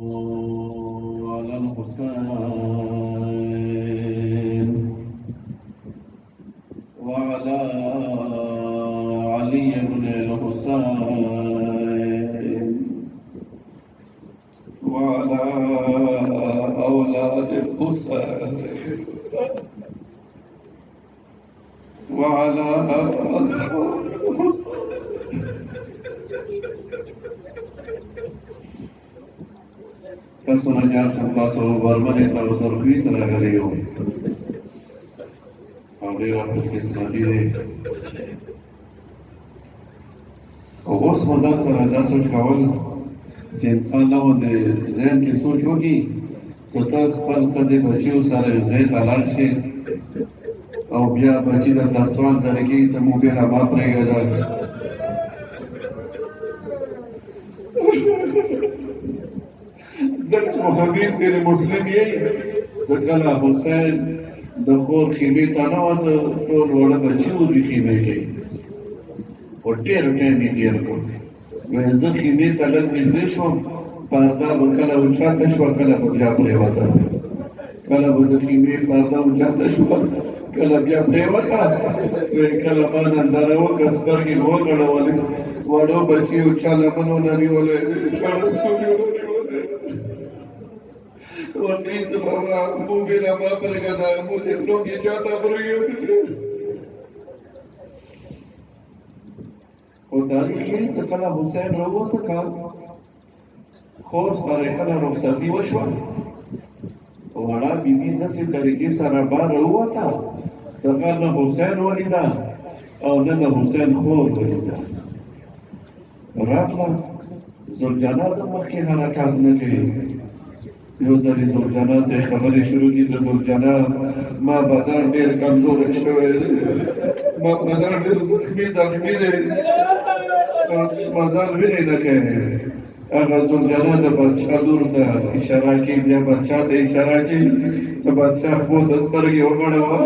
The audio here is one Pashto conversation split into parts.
على الحسين وعلى علي بن الحسين وعلى أولاد الحسين وعلى أصحاب الحسين. Personajar paso barmane para zarfi taragaliyo. Aurera خوشقسمتی او اوس مزه سره دا سوچ کول چې انسان نو د ذهن کې سوچ وکړي چې ته خپل ښځې بچیو سره یو ځای ته لاړ شې او بیا بچي درته سوال زده کېږي چې موږ بېله ما پرېږده ځکه محمد بن مسلم یې زه کله حسین د خور خیمې ته نه وته ټول وړه بچي وو دوی خیمې کې خو ډېر ټایم یې تېر کړ وایي زه خیمې ته لږ نږدې شوم پرده به کله اوچاته شوه کله به بیا پرېوته کله به د خیمې پرده اوچاته شوه کله بیا پرېوته وایي کله ما ننداره وکړه سترګې مې وغړولې وړو بچیو چا لمن ونه نیولی چا ستوري ونه نیولی ورته یې چې بابا موږ بېله ما پرېږده موږ د خلو کې چاته پرېږدو خو تاریخ یې چې کله حسین راووته کال خور سره کله رخصتي وشوه وړه بیبي داسې طریقې سره بار راووته سفر نه حسین ولیده او نه د حسین خور ولیده راغله زلجانه د مخکې حرکات نه کوي یو ځل یې زلجانه سره خبرې شروع کړي د زلجانه ما بدن ډېر کمزوری شوی دی ما بدن ډېر زخمي دی مزل وینې نه کوي هغه زلجانه د بادشاه لور ته اشاره کوي بیا بادشاه ته اشاره کوي چې بادشاه خو د سترګې وغړوه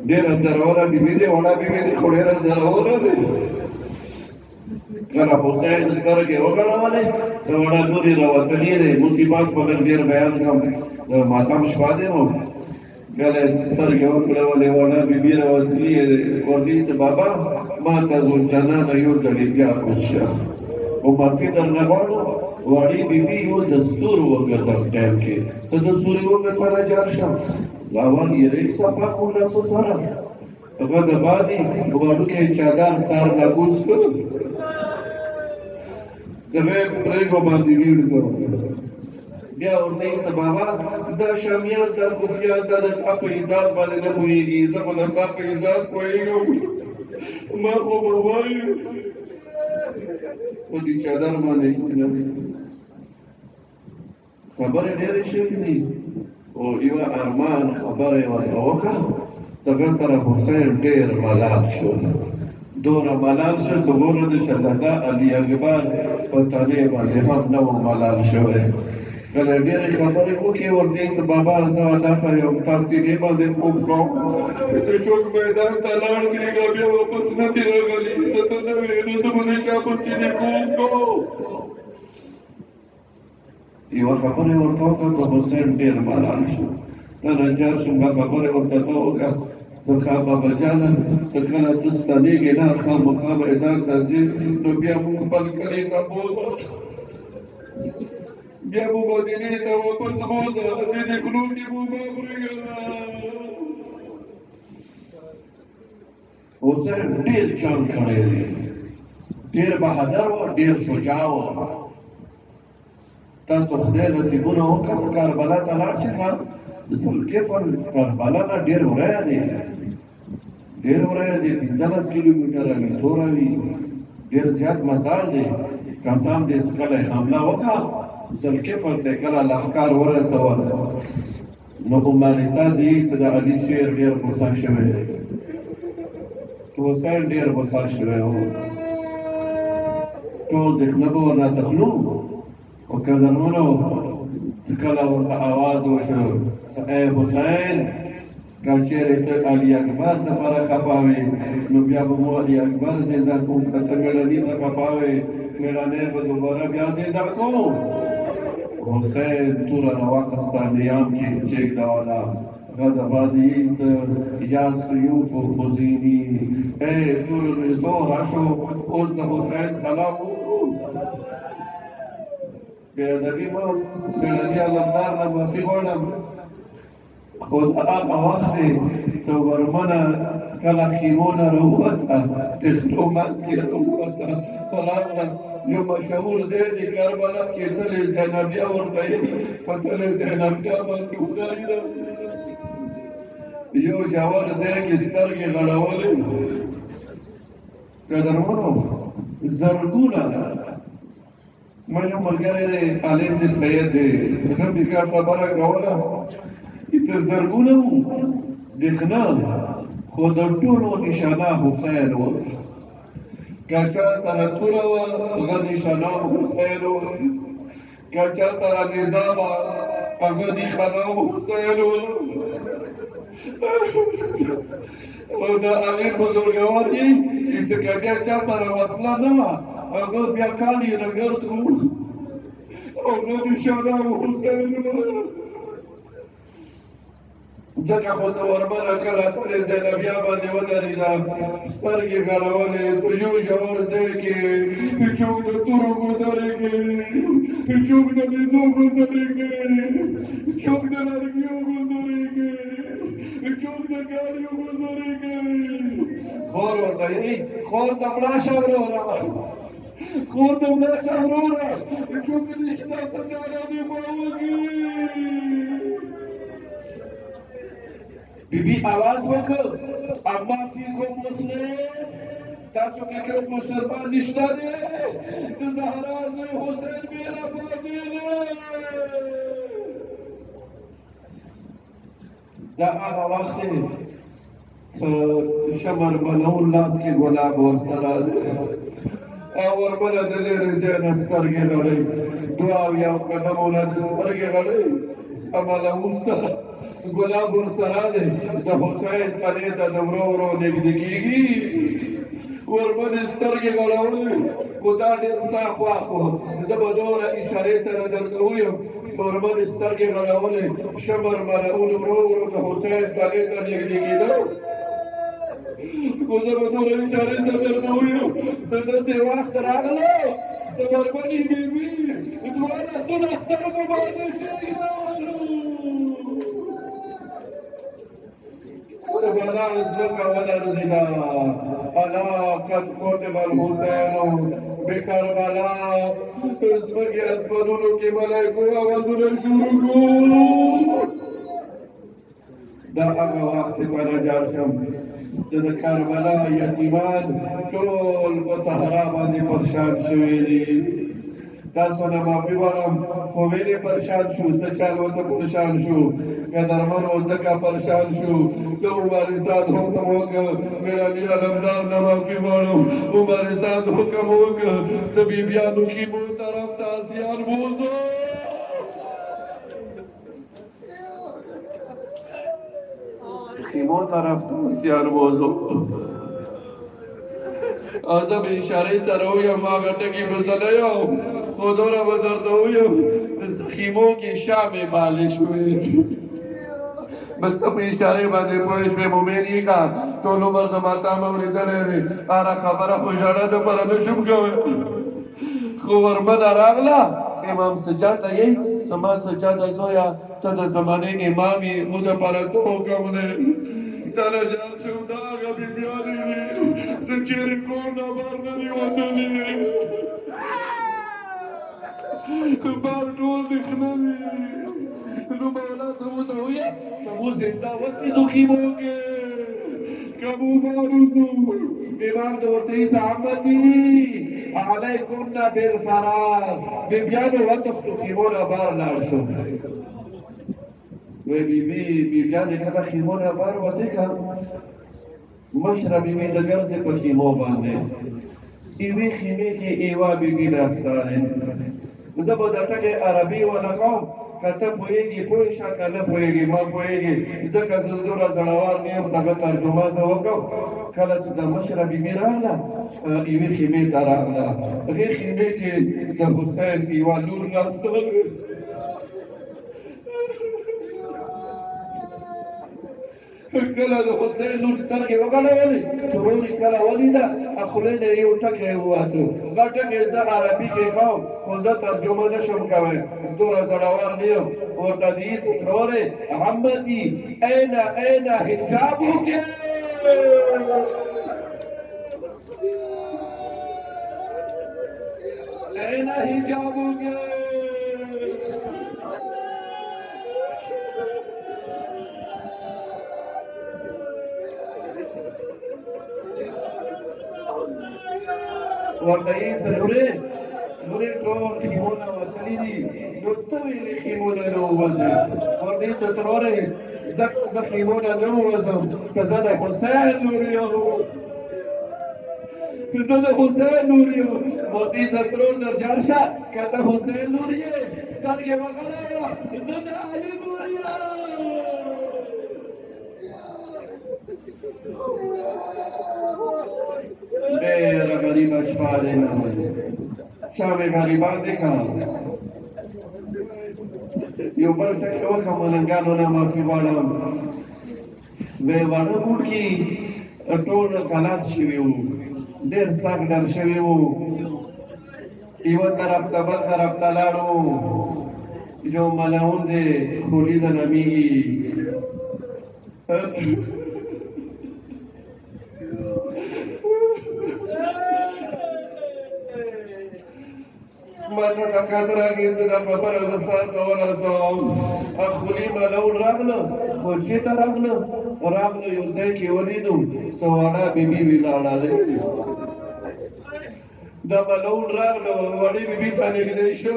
ډېره زړوره بیبي دی وړه بیبي دی خو ډېره زړوره دی کله حسین سترګې وغړولې څه وړه لور یې راوتلې دی مصیبت به ډېر بیان کړم د ماتم شپه دی نو کله یې سترګې وغړولې وړه بیبي راوتلې دی ورته یې چې بابا ما ته زلجانه نه یو ځلې بیا کوز شه خو معافي درنه غواړو وړې بیبي یو دستور وکړه ټایم کې څه دستور یې وکړه را جار شم اول یې ریک صفا کولاسو سره هغه د بعدې وړوکی چادر سر نه کوز کړ د غیب پرېږو باندې ویډ کړو بیا ورته یې چې بابا دا شامیان دا کوفیان دا د تا په عزت باندې نه پوهېږي زه خو د تا په عزت پوهېږم ما خو بابا یم خو دې چادر باندې خبرې ډېرې شوي دي خو یوه ارمان خبره یې ورته وکړه څنګه سره حسین ډېر ملال شو دوره ملال شو چې ګوره د شهزاده علي اکبر په تنې باندې هم نه و ملال شوی کله ډېرې خبرې وکړې ورته یې چې بابا زه دا ته یو تاسینې باندې خوب کوم چې څوک میدان ته لاړ کړېږه بیا واپس نه دي راغلي زه ته نه وې نو زه به د چا په سینې خوب کوم یوه خبره یې ورته وکړه چې حسین ډېر ملال شو ته نجار شوم دا خبره یې ورته نه وکړه څخه بابا جانه څه کله ته ستنېږې نه خامخا میدان ته ځې نو بیا موږ خپل کلي ته بوځه بیا مو مدینې ته واپس بوځه دې د خلو کې مو مه پرېږده حسین ډېر جنګ کړی دی ډېر بهادر و ډېر شجاع و تاسو خدای نصیبونه وکړه چې کربلا ته لاړ شئ ذوالکفل کربلا نه ډېر وریه دی ډېر وریه دی 15 کیلومتره وي څومره وي ډېر زیات مزال دی قسم دی چې کله یې حمله وکړه ذوالکفل ته کله لښکر ورسول نو ممارسه دی چې د علي شیر ډېر غوسه شوی دی حسین ډېر غوسه شوی و ټول دښمنه به ورنه تخلو او قدرمنو چې کله ورته آواز وشو چې ای حسین که چېرې ته علي اکبر دپاره خفه وې نو بیا به مو علي اکبر زنده کوم که ته مېړني ته خفه وې مېړنی به دوباره بیا زنده کوم حسین توره راواخسته نیام کې کېږدوله غدا بادی یا سیوف و خزینی ای تور رزو راشو اوز د حسین سلام بیادبی ما بیادبی علمدار نه معافی غواړم خود هغه وخت څو ورمنه کله خیمو نه راووته تخنو منځ کې راووته راغله یو مشهور ځای دی کربلا کې تلې زینبیه ورته په تلې زینبیه باندې ودرېده یو ژور ځای کې سترګې غړولې قدرمنو زرګونه ما یو ملګری دی عالم دی سید دی هغه بېګا خبره کوله چې زرګونه وو دښنه خو د ټولو نشانه حسین و که چا سره توره وه هغه نشانه حسین و که چا سره نیزه وه هغه نښانه حسین و او د امیر بزرګوار یې ځکه بیا چا سره وسله نه وه هغه بیا کال یې رګرد و هغه نشانه حسین و ځکه خو زه ورمنه کله تلې زینبیه باندې ودرېده سترګې غړولې په یو ژور ځای کې څوک د تورو ګوزارې کوي څوک د نیزو ګوزارې کوي څوک د لرګیو ګوزارې کوي څوک د ګاډیو ګوزارې کوي خور ورته یې خور ته مړه شه وروره خور ته مړه شه وروره څوک دې شته څنګه دې خوا وکړي بیبی آواز وکړ اما فیکم مسلم تاسو کې څوک مسلمان نشته دی د زهرا زوی حسین بیره پاتې دی دا هغه وخت دی شمر بلول لاس کې ګلاب ورسره دی او وربله د لرې ځای نه سترګې غړئ دوه او یو قدمونه د سترګې غړئ سملول سره ګلاب ورسره دی د حسین تنې ته د ورو ورو نږدې کېږي وربلې سترګې غړولې خو دا ډېر صاف واخو زه به دومره اشارې سره درته ویم وربلې سترګې غړولې شمر مرعون ورو ورو د حسین تنې ته نږدې کېده خو زه به دومره اشارې سره درته ویم زه داسې وخت راغلی زه وربلې بېبي دوه لاسونه سترګو باندې کېږدولو کربلا ازمکا ولرزیدا الا قد قتل الحسین بکربلا ازمکی اسفلونو کی ملائکو آوازونه شروع کو دا هغه وخت ته راجار شم چې د کربلا یتیمان ټول په صحرا باندې پریشان شوي دي تاسو نه معافي غواړم خو ولې پریشان شو څه چل و څه پریشان شو قدرمن و ځکه پریشان شو څه مبارزات حکم وکړه میرا میر علمدار نه معافي غواړم مبارزات حکم وکړه څه بیبیانو خیمو طرف ته آسیان بوزو خیمو طرف ته آسیان بوزو زه به اشارې سره ویم هغه ټکي به زه نه یم خو دومره به درته ویم خیمو کې شامې بالې شوې بس ته په اشارې باندې پوه شوې امید یې که ټول عمر د ماښام اورېدلی دی هره خبره خو ژړا دپاره نه شم کوی خو ورمنه راغله امام سجاد ته یې زما سجاده زویه ته د زمانې امام یې مو دپاره څه حکم دی تاله جان شم دا هغه بیبیانې دي زه چېرې کور نه بار نه دي وتلي بار ټول دښنه دي نو مولا ته ورته وویل زموږ زنده وسېدو خیمو کې که مبارزو امام ته ورته ویل عمتي علیکن بالفرار بیبیانو وتښتو خیمو نه بار لاړ شو وی بیبیانې کله خیمو نه بار وتې که مشره بیبي د ګرځې په خیمو باندې یوې خیمې کې یوه بیبي ناسته دی زه به د ټکې عربي ولګوم که ته پوهېږې پوه شه که نه پوهېږې ما پوهېږې ځکه زه دومره زړور نه یم هغه ترجمه زه وکړم کله چې د مشره بیبي راغله یوې خیمې ته راغله هغې خیمې کې د حسین یوه لور ناسته کله د حسین لور سترګې وغړولې ترور یې کله ولیده خولې نه یو ټکی ووته دا ټکی زه عربي کې کوم خو زه ترجمه نشم کوی دومره زړور نه یم ورته د ایس ترورې عمتي أين حجابك أين حجابك ورته یې ضروري نورې ټول خیمونه وتلي دي نو ته ولې خیمونه نه ووځې ورته یې ترورې زه خیمونه نه ووځم چې زه د حسین لور یم زه د حسین لور یم ورته یې ترور در جار شه که ته حسین لور یې سترګې وغړوه زه د علي لور یم ډېره غریبه شپه دی شام غریبان دی که یو بل ټکی وکړه ملنګانو نه معافي غواړم وی واړه کوټ کې ټول حالات شوي وو ډېر سخت ډر شوي وو یوه طرف ته بل طرف ته لاړو یو ملعون دی خولي د نمیږي ما ته ټکات راغی زه دا خبره زه سان ته ورسوم خولي ملعون راغله خو چېرته راغله یو ځای کې ولیدو سوانا بیبي ولاړه دی دا ملعون راغله وړې بیبي ته نږدې شو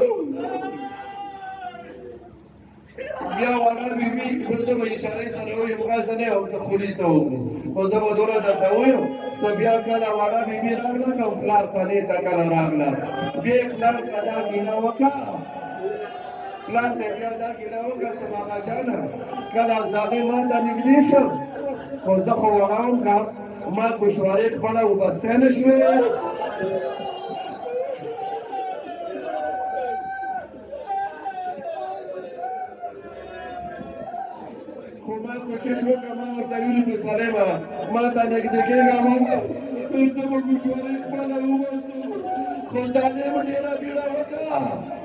بیا وانا بیبي زه به اشارې سره ویم غازه نه یم څه خولي څه وکړو خو زه به دومره درته ویم څه بیا کله وانا بیبي راغله که پلار تنې ته کله راغله بیا یې پلار ته دا ګیله وکړه پلار ته بیا دا ګیله وکړه چې ماما جانه کله زاغې ما ته نږدې شم خو زه خو وړاوم که ما ګوشوارې خپله وبستی نه شوې خو ما کوشش وکړه ما ورته ویلي چې سلیمه ما ته نږدې کېږه ماما زه به ګوشوارې خپله وباسم خو ظالم ډېره بیړه وکړه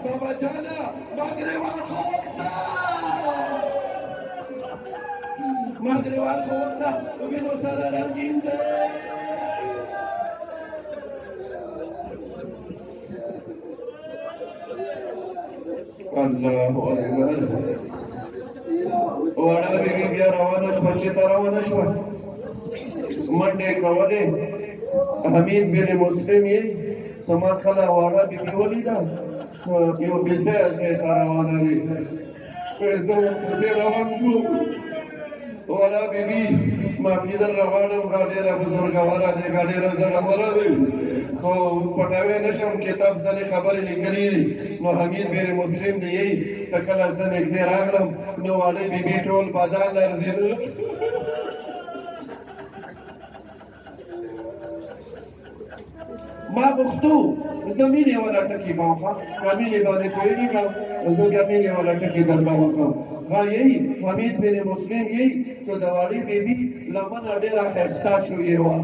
بابا جانه ما ګرېوان خو وکړه ما ګرېوان خو وکړه وینو سره رنګین دی الله اکبر وړه بیبي بیا روانه شوه چېرته روانه شوه منډې کولې حمید بن مسلم یې زما کله وړه بیبي ولیده یو بېځایه ځای ته روانه وي زه ورپسې روان شوم وړه بیبي معافي درله غواړم ښه ډېره بزرګواره دی ښه ډېره زړوره دی خو پټوی نه شم کتاب ځینې خبرې لیکلي دي نو حمید بن مسلم دی یی څه کله زه نږدې راغلم نو وړې بیبي ټول بدن لرزېده ما پښتو زه مینې والا ټکي کوم ښه که مینې باندې پوهېږم زه بیا مینې والا ټکي درته وکړم ها یی حمید بن مسلم یی څه د وړې بیبي لمنه ډېره ښایسته شوې وه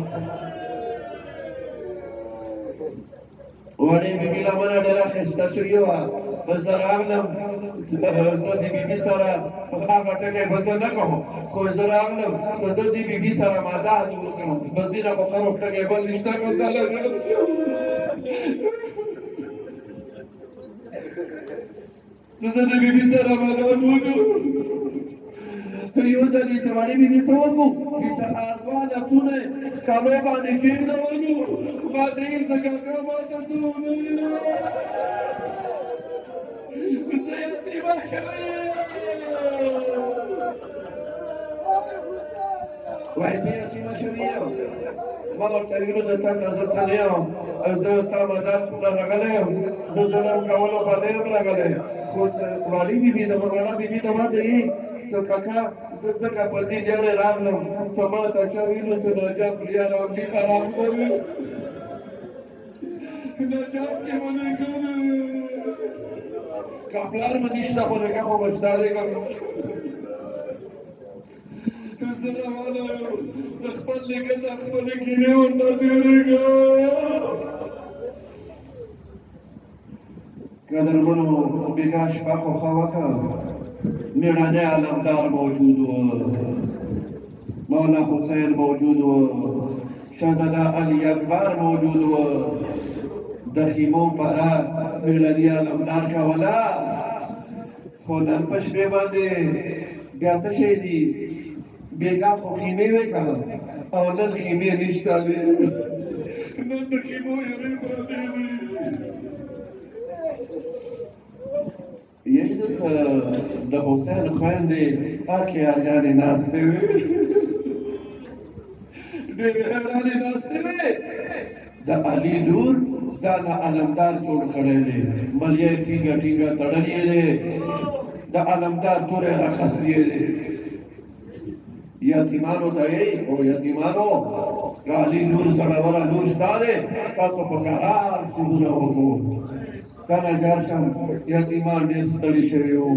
وړې بیبي لمنه ډېره ښایسته شوې وه زه راغلم زه د بیبي سره هغه ټکی به زه نه کوم خو زه راغلم زه د بیبي سره مدد وکړم بس دې نه خو خروف ټکی بل نشته که ته لږ زه د بیبي سره مدد وکړم یو ځل یې سوارې بیبي څه وکړو دوه لاسونه یې کالو باندې کېږدولو ما ته یې څه کاکا ما ته څه ونه زه یتیمه شوې وایي زه یتیمه شوې یم ما ورته ویلو زه تا ته زه څه نه یم زه تا مدد راغلی یم زه ظلم کولو په نه یم راغلی خو وړې بیبي د وړه بیبي د ما ته یې څه کاکا زه ځکه په دې لارې راغلم څه ما ته چا ویلو چې نجف ریال امریکا راغلی نجف کې مو نه کړی که پلار مې نشته خو نکاح خو به شته دی که زه روانه یم زه خپل نیکه ته خپلې کینې ورته تېرېږم قدرمنو بېګا شپه خو ښه وکړه مېړنی علمدار موجود و مولا حسین موجود و شهزاده علی اکبر موجود و د خیمو پره مېړني علمدار کوله خو نن په شپې باندې بیا څه شی دي بېګا خو خیمې وې که او نن خیمې نشته دي نن د خیمو یارۍ پرتې دي یلدس د حسین خویندې پاکې ارګانې ناستې وې ډېرې حیرانې ناستې وې د علي لور ځانه علمدار جوړ کړی دی ملیه یې ټینګه ټینګه تړلی دی د علمدار توری راخستلی دی یتیمانو ته یې او یتیمانو که علي لور زړوره لور شته دی تاسو په قرار سودونه وکړو تا نجار شم یتیمان ډېر ستړي شوي وو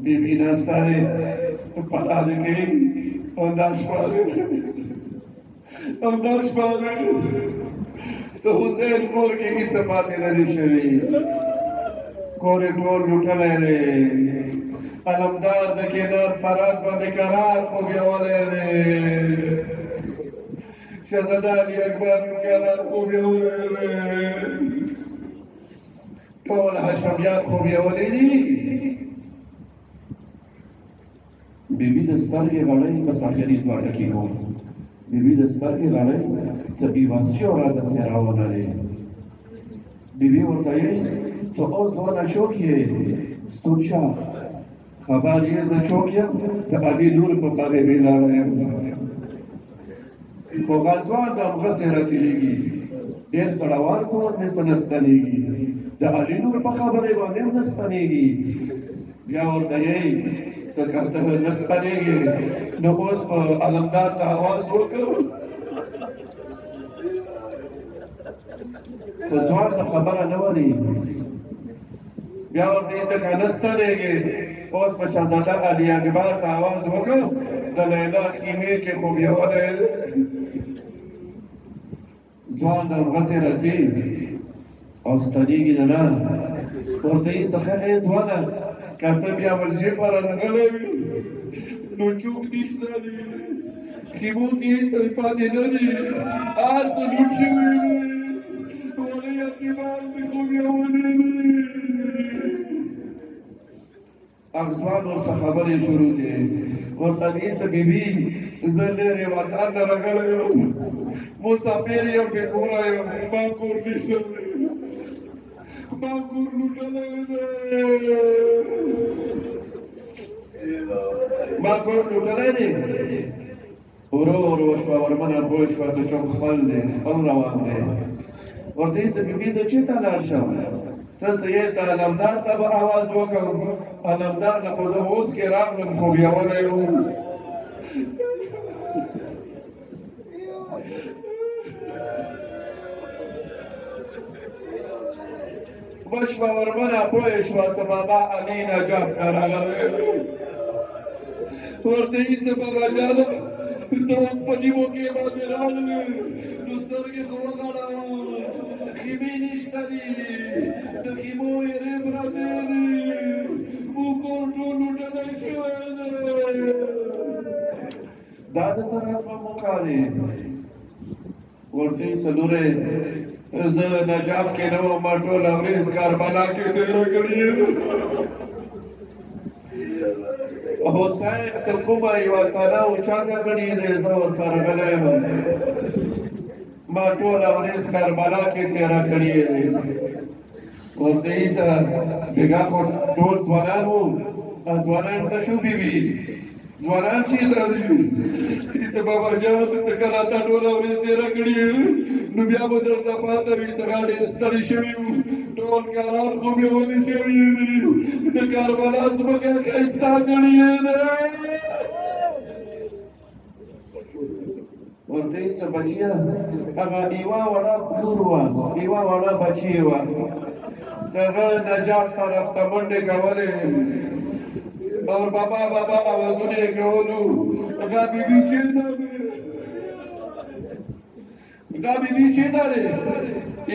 بیبي ناسته دی پلا دې کوي همدا شپه دی همدا شپه دی څه حسین کور کې کیسه پاتې نه دي شوي کور یې ټول لوټلی دی علمدار د کینار فرات باندې قرار خوږولی دی شهزاده علی اکبر قرار خوږولی دی ټول هاشمیان خوږولی دي بیبي د سترګې غړۍ بس آخري دوه ټکي کوم بیبي د سترګې غړۍ څه بیواسیو رادسې راونهدی بیبي ورته وایي څه اوس ونه چوک یې ستون شه خبر یې زه چوک یم د علي لور په باندې ولاړه یم خو غزوان د همغسې راتېرېږي ډېر زړور څه ورته څه نه ستنېږي د علي لور په خبرې باندې هم نه ستنېږي بیا ورته یې څه کته نه ستنېږي نو اوس په علمدار ته اواز وکړو خو ځوان ته خبره نه وري بیا ورته یې څه نه ستنېږي اوس په شهزاده علي اکبر ته اواز وکړو د لیلا خیمې کې خو بیولی ځوان د همغسې راځي او ستنېږي د نه ورته یې څه ښه ځوانه که ته بیا ولجې په رانغلی وي نو چوک نشته دي خیمو کې هېڅ پاتې نه دي هر څه لوټ شوي دي ولې یتیمان دي خو بیولي دي ځوان ورڅه خبرې شروع کړې ورته ویې څه بیبي زه لرې وطن نه راغلی یم مسافر یم بې کوره یم ما کور نشته ما کور لوټلی دی ما کور لوټلی دی ورو ورو شوه ورمنه پوه شوه ته چوک خپل دی خپل روان دی ورته یې څه بیبي زه چېرته لاړ شم ته څه یې څه علمدار ته به اواز وکړم علمدار نه خو زه اوس کې راغلم خو بیولی وم وشوه ورمنه پوه شوه څه بابا علي نجاف نه راغلی ورته یې څه بابا جانه څه اوس په دې موقع باندې راغلې نو سترګې خو وغړوه خیمې نشته دي د خیمو یېرې پرتې دي موږ کور ټول لوټلی شوی دی دا د څه راتلو موقع دی ورته یې څه لورې زه نجاف کې نه وم ما ټوله ورځ کربلا کې تېره کړې حسین څه کومه یوه تنه و چاته کړې دی زه ورته راغلی یم ما ټوله ورځ کربلا کې تېره کړې دی ورته یې څه بېګا خو ټول ځوانان وو ځوانان څه شو بیبي ځوانان چېرته دي څه بابا جان څه کله تا ټوله ورځ تېره کړې نو بیا به درته پاته وي څه ډېر ستړي شوي وو ټول کاران خو بیولې شوي دي د کربلا ځمکه ښایسته کړې ده ورته یې څه بچیه هغه یوه وړه لور وه یوه وړه بچی وه څه هغه نجاف طرف ته منډې کولې और बाबा बाबा आवाजों कहोलू अगा बीबी चेता अगा बीबी चेता दे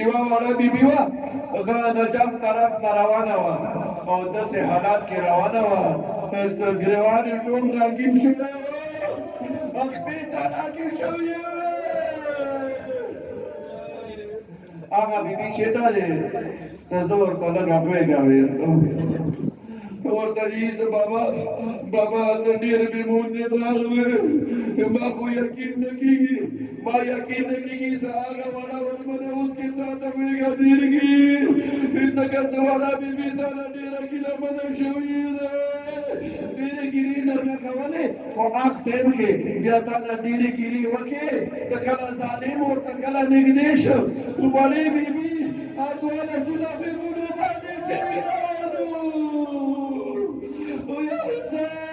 इवा वाला बीबी वा अगा नजफ तरफ रवाना वा और 10 हालात के रवाना वा ग्रेवान टोल रागिन शुदा अखबी ताला की शौया आगा बीबी चेता दे सजवर तला गावे गावे और तजीज बाबा बाबा तंडीर भी मुंडे रागवे माँ को यकीन न की सागा वाला वरमने उसकी ताता मेगा दीरगी इतकत वाला बीबी ताला दीरा किला मन शवीद दीरे गिरी दरना कवले को आख टेम के जाता न दीरे गिरी वके सकला जालिम और तकला निगदेश तुम्हारी बीबी आदवाला सुना भी मुनो बादे चेरा Oh, yes, sir.